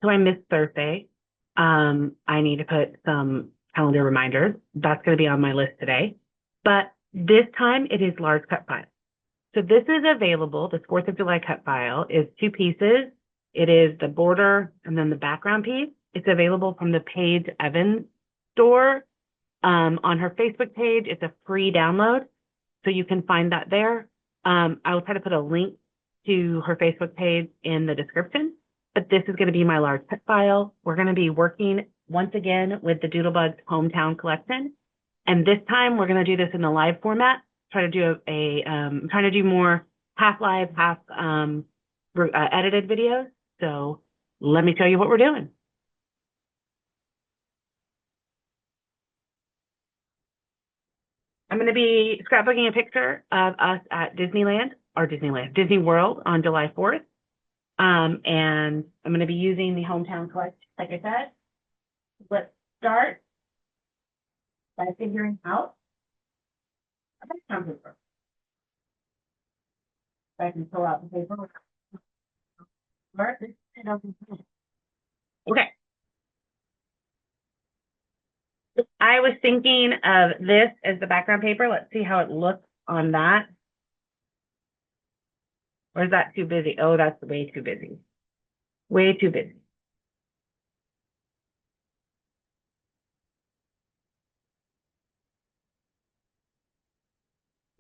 So I missed Thursday. I need to put some calendar reminders. That's going to be on my list today. But this time it is large cut file. So this is available. This 4th of July cut file is 2 pieces. It is the border and then the background piece. It's available from the Paige Evans store. On her Facebook page, it's a free download. So you can find that there. I will try to put a link to her Facebook page in the description, but this is going to be my large cut file. We're going to be working once again with the Doodlebugs Hometown Collection. And this time we're going to do this in the live format. Try to do trying to do more half live, half edited videos. So let me show you what we're doing. I'm going to be scrapbooking a picture of us at Disney World on July 4th. And I'm going to be using the Hometown Collection, like I said. Let's start by figuring out a background paper. So I can pull out the paper. Okay. I was thinking of this as the background paper. Let's see how it looks on that. Or is that too busy? Oh, that's way too busy. Way too busy.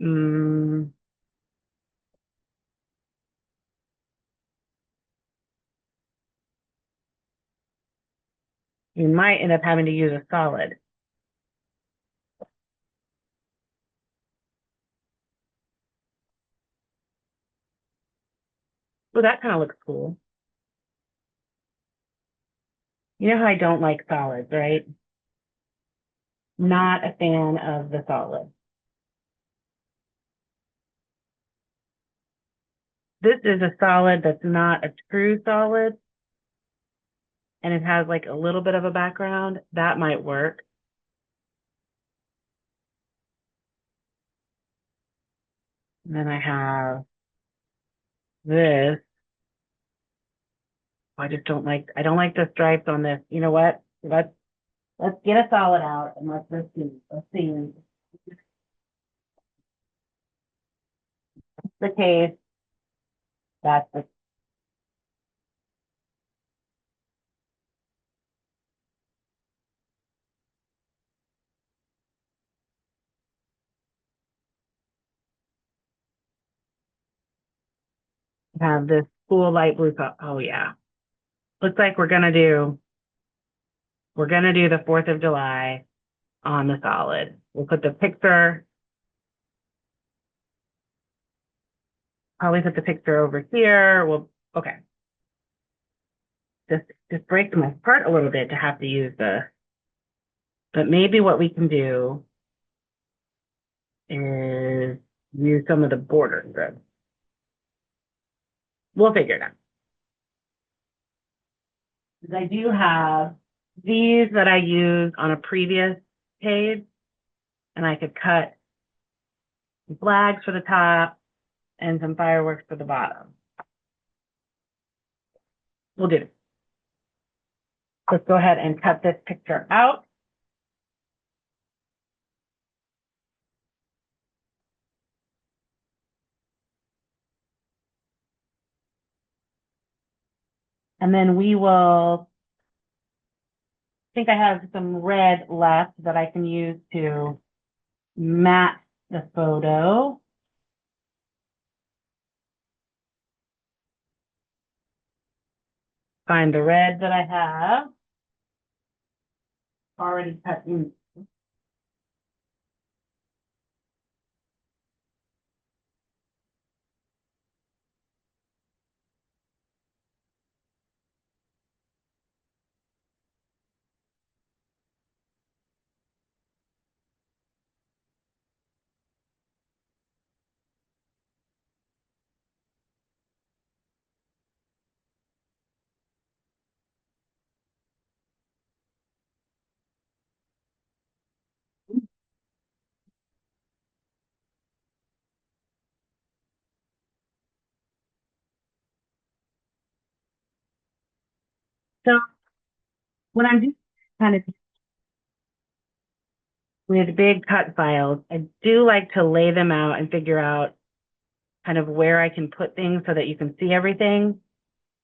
Mm. You might end up having to use a solid. Well, that kind of looks cool. You know how I don't like solids, right? Not a fan of the solid. This is a solid that's not a true solid, and it has like a little bit of a background. That might work. And then I have this. I don't like the stripes on this. You know what? Let's get a solid out and let's see. Let's see the case. That's the have this cool light blue color. Oh yeah. Looks like we're gonna do the 4th of July on the solid. We'll put the picture, probably put the picture over here. Okay. This breaks my heart a little bit to have to use but maybe what we can do is use some of the border strips. We'll figure it out. Because I do have these that I used on a previous page, and I could cut flags for the top and some fireworks for the bottom. We'll do. Let's go ahead and cut this picture out. And then we will, I think I have some red left that I can use to match the photo. Find the red that I have already cut in. So when I'm doing kind of with big cut files, I do like to lay them out and figure out kind of where I can put things so that you can see everything.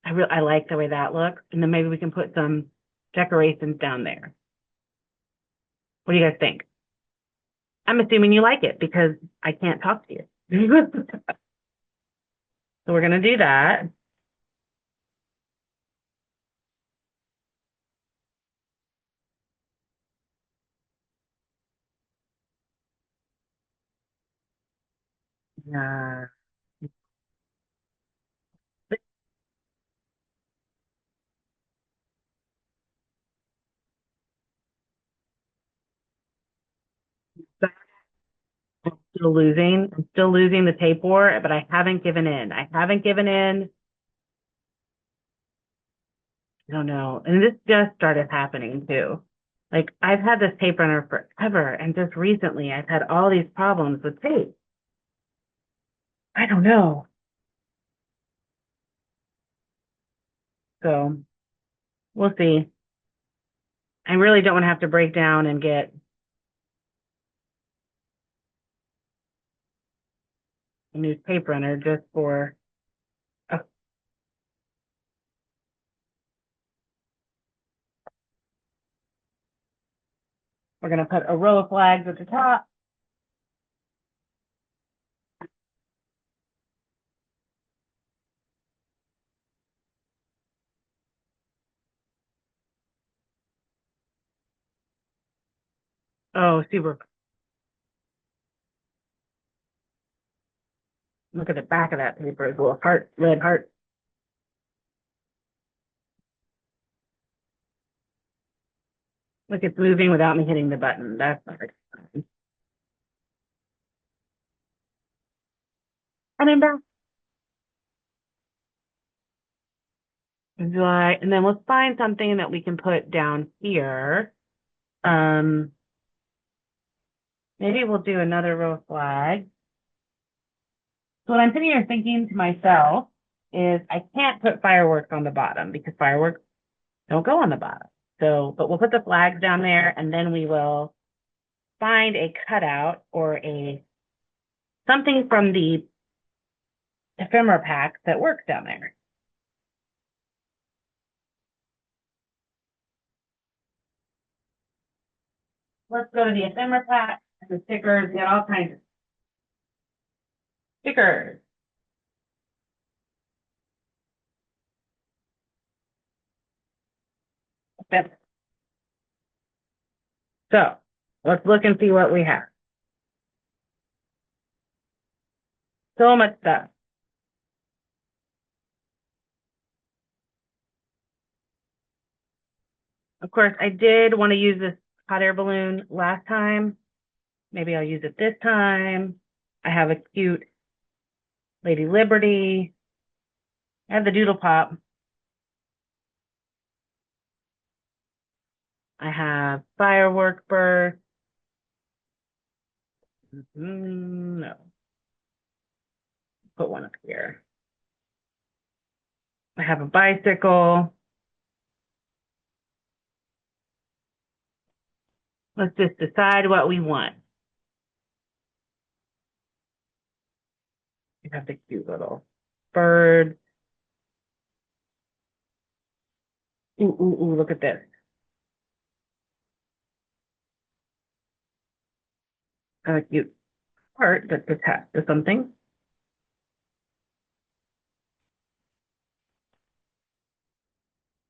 I like the way that looks. And then maybe we can put some decorations down there. What do you guys think? I'm assuming you like it because I can't talk to you. So we're gonna do that. Yeah. I'm still losing the tape war, but I haven't given in. I haven't given in. I don't know. And this just started happening too. Like I've had this tape runner forever, and just recently I've had all these problems with tape. I don't know. So we'll see. I really don't want to have to break down and get a new tape runner just for, oh, we're going to put a row of flags at the top. Oh, super. Look at the back of that paper. It's a little heart, red heart. Look, it's moving without me hitting the button. That's not exciting. And I'm back. Right. And then let's find something that we can put down here. Um, Maybe we'll do another row of flags. So what I'm sitting here thinking to myself is I can't put fireworks on the bottom because fireworks don't go on the bottom. So, but we'll put the flags down there and then we will find a cutout or a something from the ephemera pack that works down there. Let's go to the ephemera pack and the stickers, get all kinds of stickers. So let's look and see what we have. So much stuff. Of course, I did want to use this hot air balloon last time. Maybe I'll use it this time. I have a cute Lady Liberty. I have the Doodle Pop. I have Firework Burst. No, put one up here. I have a bicycle. Let's just decide what we want. I have the cute little bird. Ooh, ooh, ooh, look at this. A cute heart that's attached to something.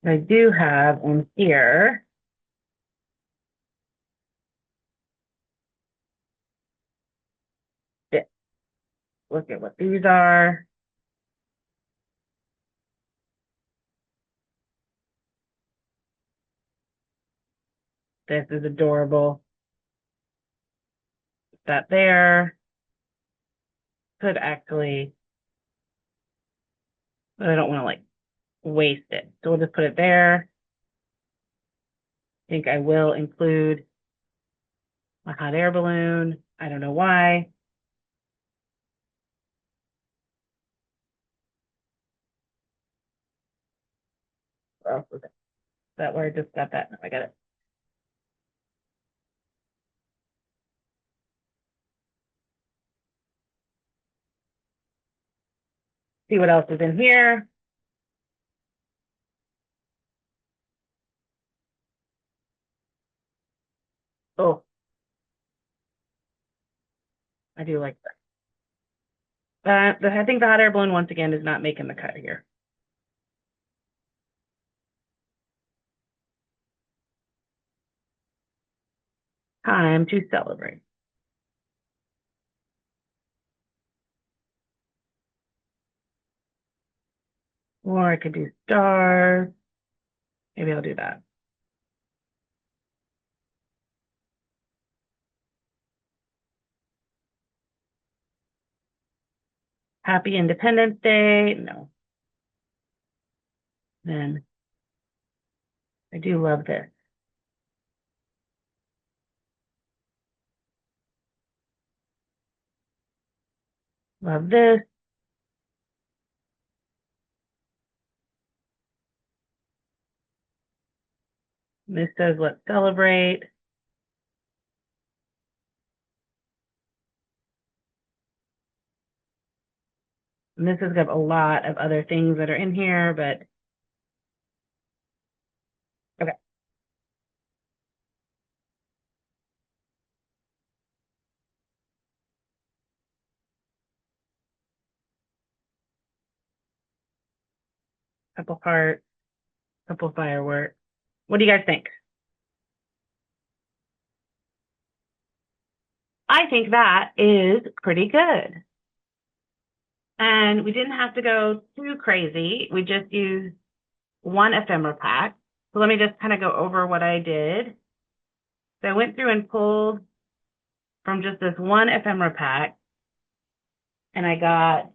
I do have in here this. Look at what these are. This is adorable. That there could actually, but I don't want to like waste it. So we'll just put it there. I think I will include a hot air balloon. I don't know why. What else was it? that where I just got that? No, I got it. See what else is in here. Oh, I do like that. I think the hot air balloon once again is not making the cut here. Time to celebrate. Or I could do stars. Maybe I'll do that. Happy Independence Day. No. Then I do love this. Love this. This says let's celebrate. And this has got a lot of other things that are in here, but okay. Couple hearts, couple fireworks. What do you guys think? I think that is pretty good. And we didn't have to go too crazy. We just used one ephemera pack. So let me just kind of go over what I did. So I went through and pulled from just this one ephemera pack, and I got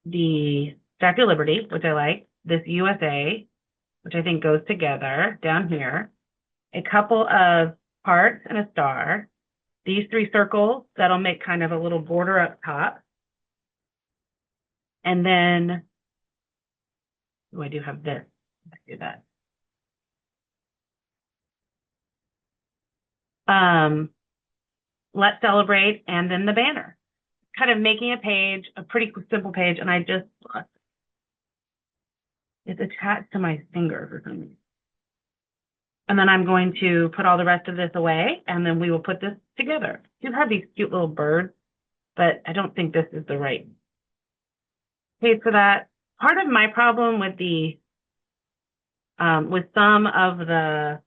the Statue of Liberty, which I like, this USA, which I think goes together down here, a couple of hearts and a star, these three circles that'll make kind of a little border up top, and then oh, I do have this. Let's do that. Let's celebrate, and then the banner. Kind of making a page, a pretty simple page, and I just it's attached to my finger for some reason. And then I'm going to put all the rest of this away, and then we will put this together. You have these cute little birds, but I don't think this is the right page for that. Part of my problem with the with some of the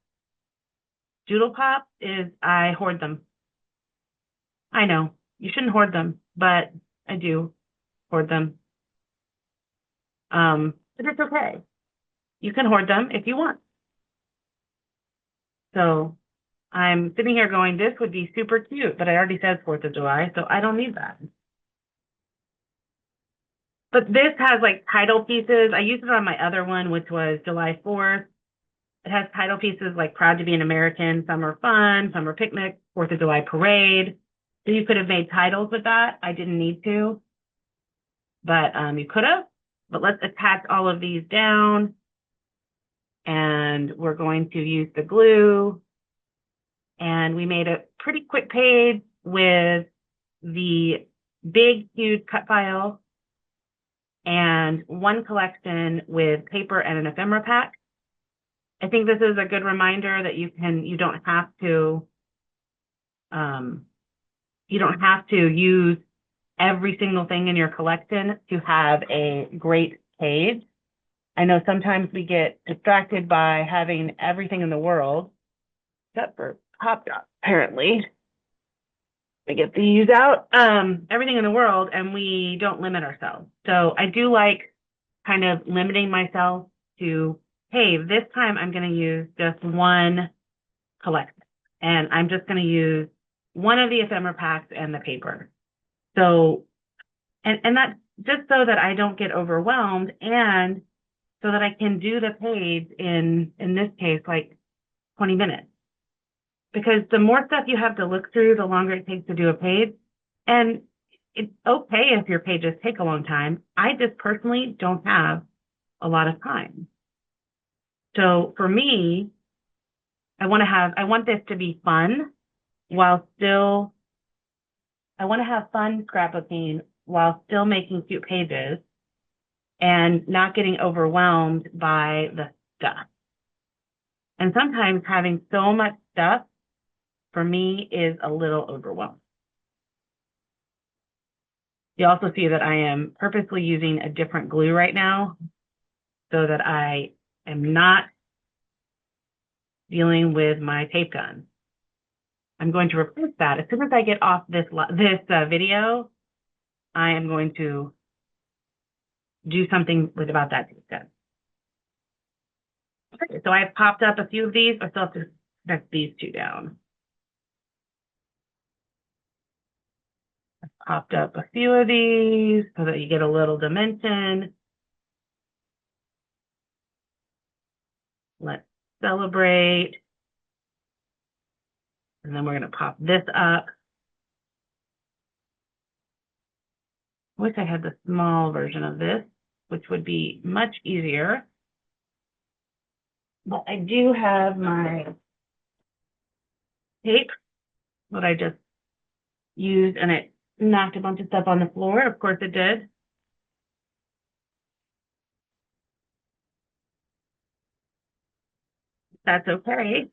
doodle pops is I hoard them. I know you shouldn't hoard them, but I do hoard them. But it's okay. You can hoard them if you want. So I'm sitting here going, this would be super cute, but I already said 4th of July, so I don't need that. But this has like title pieces. I used it on my other one, which was July 4th. It has title pieces like Proud to be an American, Summer Fun, Summer Picnic, 4th of July Parade. So you could have made titles with that. I didn't need to, but you could have. But let's attach all of these down. And we're going to use the glue. And we made a pretty quick page with the big, huge cut file and one collection with paper and an ephemera pack. I think this is a good reminder that you don't have to use every single thing in your collection to have a great page. I know sometimes we get distracted by having everything in the world, except for Pop Dots, apparently. We get these out, everything in the world, and we don't limit ourselves. So I do like kind of limiting myself to, hey, this time I'm going to use just one collection, and I'm just going to use one of the ephemera packs and the paper. So, and that's just so that I don't get overwhelmed, and so that I can do the page in this case, like 20 minutes. Because the more stuff you have to look through, the longer it takes to do a page. And it's okay if your pages take a long time. I just personally don't have a lot of time. So for me, I want this to be fun while still, I want to have fun scrapbooking while still making cute pages and not getting overwhelmed by the stuff. And sometimes having so much stuff for me is a little overwhelming. You also see that I am purposely using a different glue right now so that I am not dealing with my tape gun. I'm going to replace that. As soon as I get off this video, I am going to do something about that tape gun. Okay, so I've popped up a few of these. I still have to connect these two down. I've popped up a few of these so that you get a little dimension. Let's celebrate. And then we're going to pop this up. I wish I had the small version of this, which would be much easier. But I do have my tape that I just used, and it knocked a bunch of stuff on the floor. Of course it did. That's okay.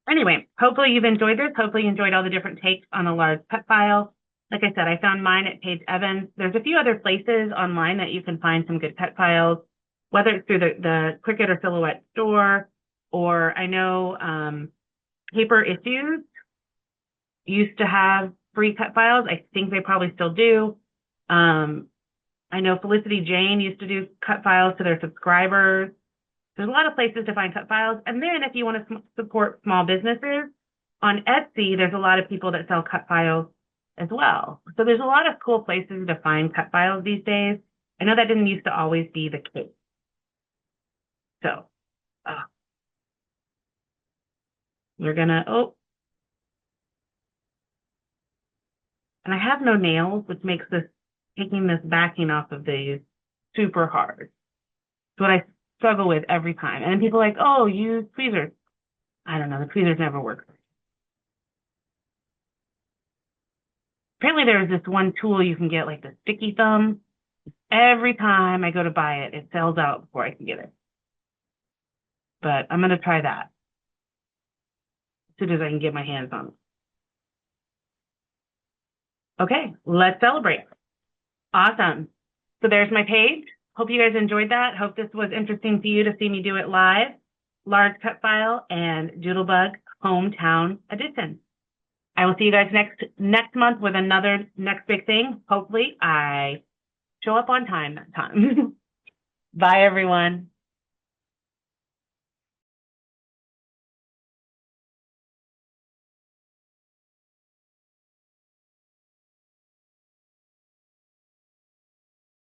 Anyway, hopefully you've enjoyed this. Hopefully you enjoyed all the different takes on a large cut file. Like I said, I found mine at Paige Evans. There's a few other places online that you can find some good cut files, whether it's through the Cricut or Silhouette store, or I know Paper Issues used to have free cut files. I think they probably still do. I know Felicity Jane used to do cut files to their subscribers. There's a lot of places to find cut files. And then if you want to support small businesses, on Etsy, there's a lot of people that sell cut files as well. So there's a lot of cool places to find cut files these days. I know that didn't used to always be the case. So we're gonna, and I have no nails, which makes taking this backing off of these super hard. It's what I struggle with every time. And then people are like, oh, use tweezers. I don't know, the tweezers never work. Apparently there's this one tool you can get, like the sticky thumb. Every time I go to buy it, it sells out before I can get it. But I'm going to try that as soon as I can get my hands on it. Okay, let's celebrate. Awesome. So there's my page. Hope you guys enjoyed that. Hope this was interesting to you to see me do it live. Large cut file and Doodlebug Hometown Edition. I will see you guys next month with another next big thing. Hopefully I show up on time that time. Bye, everyone.